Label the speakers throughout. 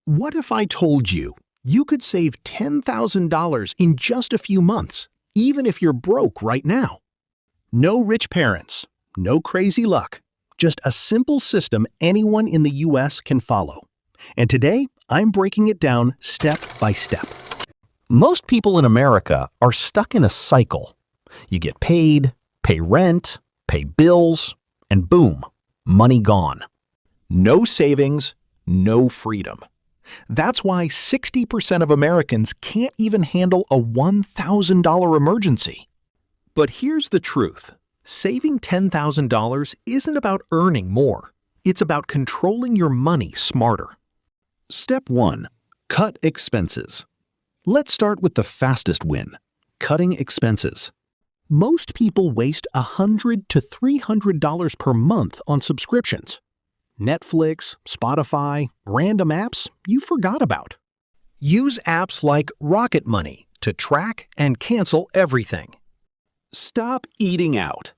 Speaker 1: What if I told you you could save $10,000 in just a few months, even if you're broke right now? No rich parents, no crazy luck, just a simple system anyone in the US can follow. And today, I'm breaking it down step by step. Most people in America are stuck in a cycle. You get paid, pay rent, pay bills, and boom, money gone. No savings, no freedom. That's why 60% of Americans can't even handle a $1,000 emergency. But here's the truth. Saving $10,000 isn't about earning more. It's about controlling your money smarter. Step 1. Cut expenses. Let's start with the fastest win, cutting expenses. Most people waste $100 to $300 per month on subscriptions. Netflix, Spotify, random apps you forgot about. Use apps like Rocket Money to track and cancel everything. Stop eating out.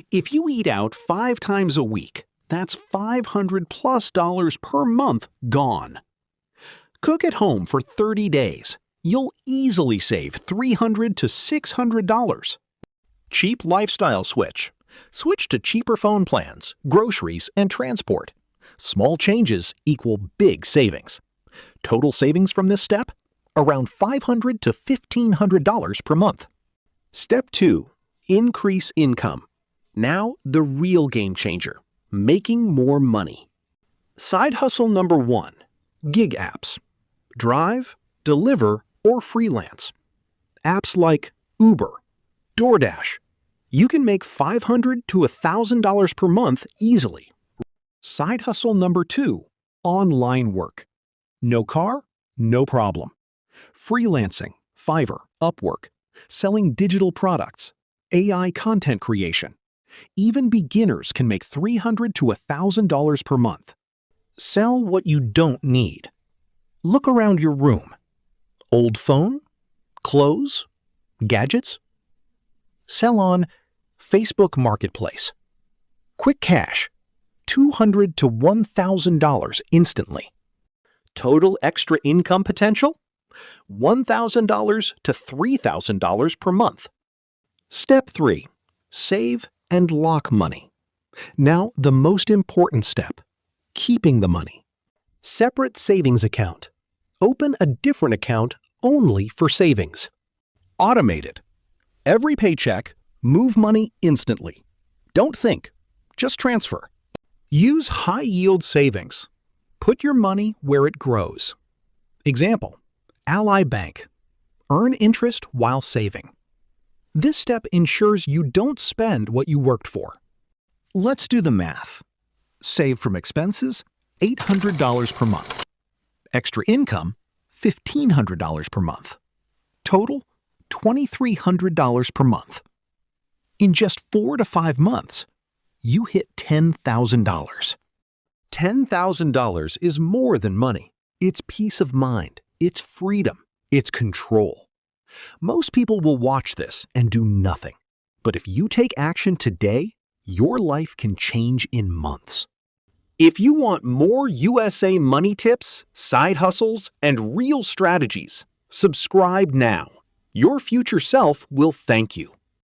Speaker 1: If you eat out 5 times a week, that's $500+ per month gone. Cook at home for 30 days. You'll easily save $300 to $600. Cheap lifestyle switch. Switch to cheaper phone plans, groceries, and transport. Small changes equal big savings. Total savings from this step? Around $500 to $1,500 per month. Step 2. Increase income. Now the real game changer, making more money. Side hustle number 1. Gig apps. Drive, deliver, or freelance. Apps like Uber, DoorDash. You can make $500 to $1,000 per month easily. Side hustle number 2. Online work. No car? No problem. Freelancing, Fiverr, Upwork. Selling digital products. AI content creation. Even beginners can make $300 to $1,000 per month. Sell what you don't need. Look around your room. Old phone? Clothes? Gadgets? Sell on Facebook Marketplace. Quick cash. $200 to $1,000 instantly. Total extra income potential? $1,000 to $3,000 per month. Step 3. Save and lock money. Now the most important step, keeping the money. Separate savings account. Open a different account only for savings. Automate it. Every paycheck, move money instantly. Don't think, just transfer. Use high-yield savings. Put your money where it grows. Example, Ally Bank. Earn interest while saving. This step ensures you don't spend what you worked for. Let's do the math. Save from expenses, $800 per month. Extra income, $1,500 per month. Total, $2,300 per month. In just 4 to 5 months, you hit $10,000. $10,000 is more than money. It's peace of mind. It's freedom. It's control. Most people will watch this and do nothing. But if you take action today, your life can change in months. If you want more USA money tips, side hustles, and real strategies, subscribe now. Your future self will thank you.